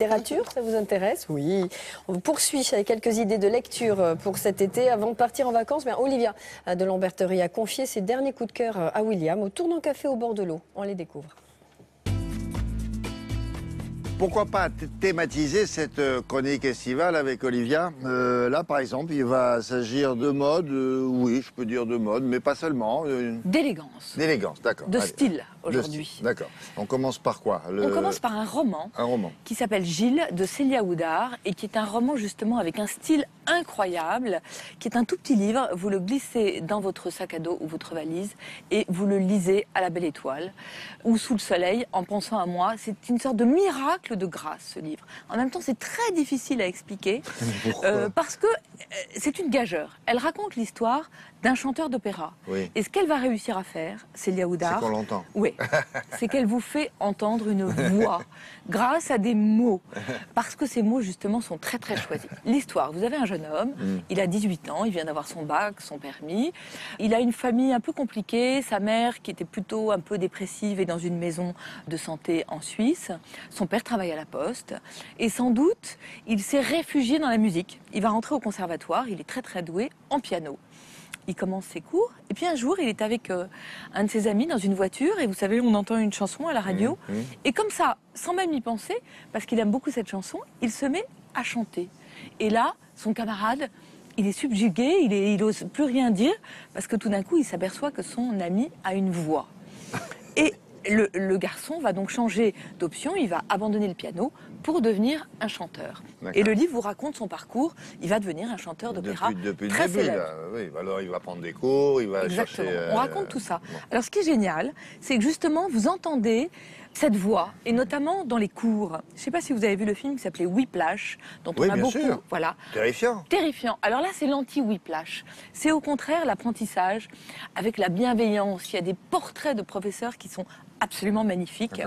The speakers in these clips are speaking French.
Littérature, ça vous intéresse? Oui. On poursuit avec quelques idées de lecture pour cet été. Avant de partir en vacances, Olivia de Lamberterie a confié ses derniers coups de cœur à William au Tournant Café au bord de l'eau. On les découvre. Pourquoi pas thématiser cette chronique estivale avec Olivia? Là, par exemple, il va s'agir de mode, oui, je peux dire de mode, mais pas seulement. D'élégance. D'élégance, d'accord. De style, aujourd'hui. D'accord. On commence par quoi? On commence par un roman. Qui s'appelle Gilles, de Célia Houdard, et qui est un roman justement avec un style incroyable, qui est un tout petit livre. Vous le glissez dans votre sac à dos ou votre valise, et vous le lisez à la belle étoile, ou sous le soleil, en pensant à moi. C'est une sorte de miracle de grâce, ce livre. En même temps, c'est très difficile à expliquer, parce que c'est une gageure. Elle raconte l'histoire d'un chanteur d'opéra. Oui. Et ce qu'elle va réussir à faire, Célia Houdard... C'est qu'on l'entend. Oui. C'est qu'elle vous fait entendre une voix grâce à des mots. Parce que ces mots, justement, sont très, très choisis. L'histoire, vous avez un jeune homme, il a 18 ans, il vient d'avoir son bac, son permis. Il a une famille un peu compliquée, sa mère qui était plutôt un peu dépressive et dans une maison de santé en Suisse. Son père travaille à la poste. Et sans doute, il s'est réfugié dans la musique. Il va rentrer au conservatoire, il est très, très doué en piano. Il commence ses cours, et puis un jour, il est avec un de ses amis dans une voiture, et vous savez, on entend une chanson à la radio, et comme ça, sans même y penser, parce qu'il aime beaucoup cette chanson, il se met à chanter. Et là, son camarade, il est subjugué, il n'ose plus rien dire, parce que tout d'un coup, il s'aperçoit que son ami a une voix. Et le garçon va donc changer d'option, il va abandonner le piano pour devenir un chanteur. Et le livre vous raconte son parcours, il va devenir un chanteur d'opéra depuis très le début, célèbre. là. Oui, alors il va prendre des cours, il va Exactement. chercher... On raconte tout ça. Alors ce qui est génial, c'est que justement, vous entendez cette voix, et notamment dans les cours. Je ne sais pas si vous avez vu le film qui s'appelait Whiplash, dont on a beaucoup... Sûr. Voilà. Terrifiant. Terrifiant. Alors là, c'est l'anti-Whiplash. C'est au contraire l'apprentissage avec la bienveillance. Il y a des portraits de professeurs qui sont absolument magnifiques.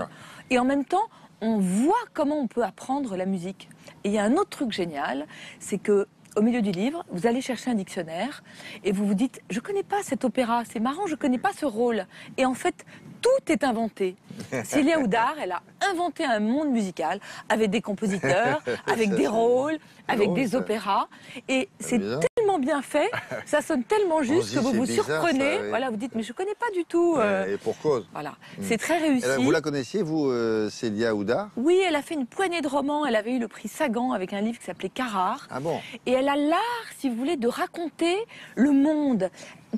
Et en même temps, on voit comment on peut apprendre la musique. Et il y a un autre truc génial, c'est que au milieu du livre, vous allez chercher un dictionnaire et vous vous dites « je connais pas cet opéra, c'est marrant, je connais pas ce rôle ». Et en fait, tout est inventé. Célia Houdard, elle a inventé un monde musical avec des compositeurs, avec des rôles, avec des opéras. Et c'est tellement bien fait, ça sonne tellement juste que vous vous surprenez. Ça, voilà, vous dites « mais je connais pas du tout ». Et pour cause. Voilà, c'est très réussi. Vous la connaissiez, vous, Célia Houdard? Oui, elle a fait une poignée de romans. Elle avait eu le prix Sagan avec un livre qui s'appelait Carrare. Ah bon? Et elle a l'art, si vous voulez, de raconter le monde.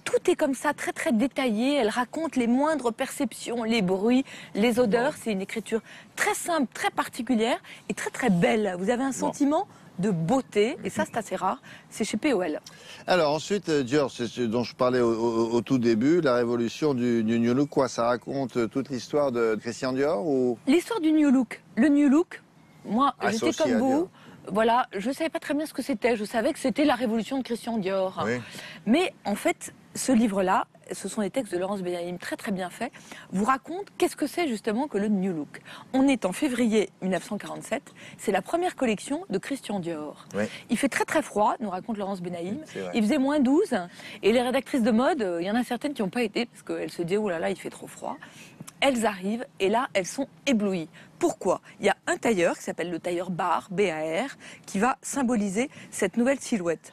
Tout est comme ça, très très détaillé. Elle raconte les moindres perceptions, les bruits, les odeurs. C'est une écriture très simple, très particulière et très très belle. Vous avez un sentiment de beauté, et ça c'est assez rare, c'est chez POL. Alors ensuite, Dior, c'est ce dont je parlais au tout début, la révolution du New Look, quoi, ça raconte toute l'histoire de Christian Dior ou... L'histoire du New Look. Le New Look, moi j'étais comme vous. Dior. Voilà, je ne savais pas très bien ce que c'était. Je savais que c'était la révolution de Christian Dior. Oui. Mais en fait, ce livre-là, ce sont des textes de Laurence Benahim très très bien faits, vous raconte qu'est-ce que c'est justement que le New Look. On est en février 1947, c'est la première collection de Christian Dior. Oui. Il fait très très froid, nous raconte Laurence Benahim. Il faisait moins 12 et les rédactrices de mode, il y en a certaines qui n'ont pas été parce qu'elles se disaient « oh là là, il fait trop froid ». Elles arrivent et là, elles sont éblouies. Pourquoi? Il y a un tailleur qui s'appelle le tailleur Bar, B-A-R, qui va symboliser cette nouvelle silhouette.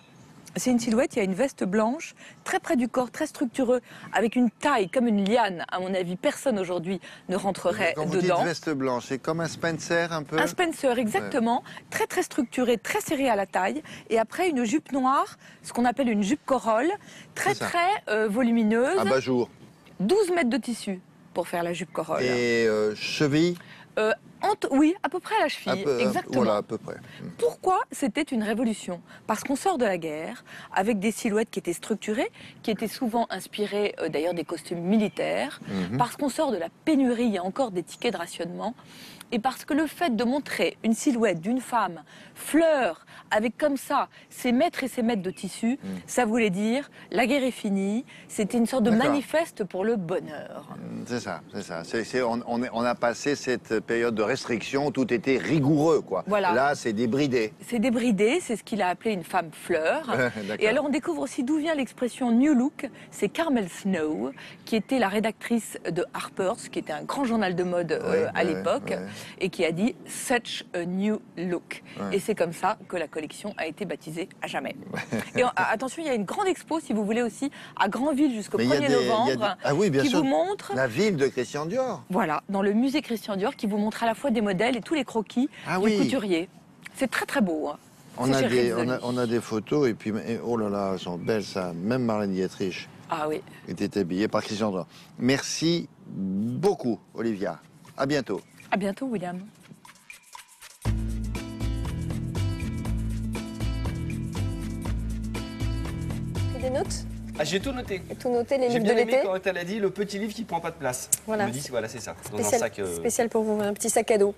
C'est une silhouette, il y a une veste blanche, très près du corps, très structureux, avec une taille comme une liane. À mon avis, personne aujourd'hui ne rentrerait dedans. Quand vous dites veste blanche, c'est comme un Spencer un peu? Un Spencer, exactement. Très très structuré, très serré à la taille. Et après, une jupe noire, ce qu'on appelle une jupe corolle, très très volumineuse. Un bas-jour. 12 mètres de tissu pour faire la jupe corolle. Et cheville? Oui, à peu près à la cheville, exactement. Voilà, à peu près. Pourquoi c'était une révolution? Parce qu'on sort de la guerre avec des silhouettes qui étaient structurées, qui étaient souvent inspirées d'ailleurs des costumes militaires, parce qu'on sort de la pénurie, il y a encore des tickets de rationnement, et parce que le fait de montrer une silhouette d'une femme fleur, avec comme ça ses mètres et ses mètres de tissu, ça voulait dire la guerre est finie, c'était une sorte de manifeste pour le bonheur. C'est ça, c'est ça. On a passé cette période de restrictions, tout était rigoureux, quoi. Voilà. Là, c'est débridé. C'est débridé, c'est ce qu'il a appelé une femme fleur. D'accord. Et alors on découvre aussi d'où vient l'expression New Look. C'est Carmel Snow, qui était la rédactrice de Harper's, qui était un grand journal de mode à l'époque, et qui a dit « Such a New Look ». Et c'est comme ça que la collection a été baptisée à jamais. Et attention, il y a une grande expo, si vous voulez aussi, à Grandville jusqu'au 1er novembre, Ah oui, bien qui sûr. vous montre... La ville de Christian Dior. Voilà, dans le musée Christian Dior, qui vous montre à la fois des modèles et tous les croquis du couturier. C'est très très beau. Hein. On a des photos et puis, oh là là, elles sont belles ça. Même Marlène Dietrich Ah oui. était habillée par Christian Dior. Merci beaucoup, Olivia. À bientôt. À bientôt, William. Des notes? Ah, j'ai tout noté. Et tout noté, les J'ai livres de bien aimé l'été? quand elle a dit le petit livre qui prend pas de place. Voilà. Je me dis, voilà, c'est ça. Dans un Spécial, sac. spécial pour vous, un petit sac à dos.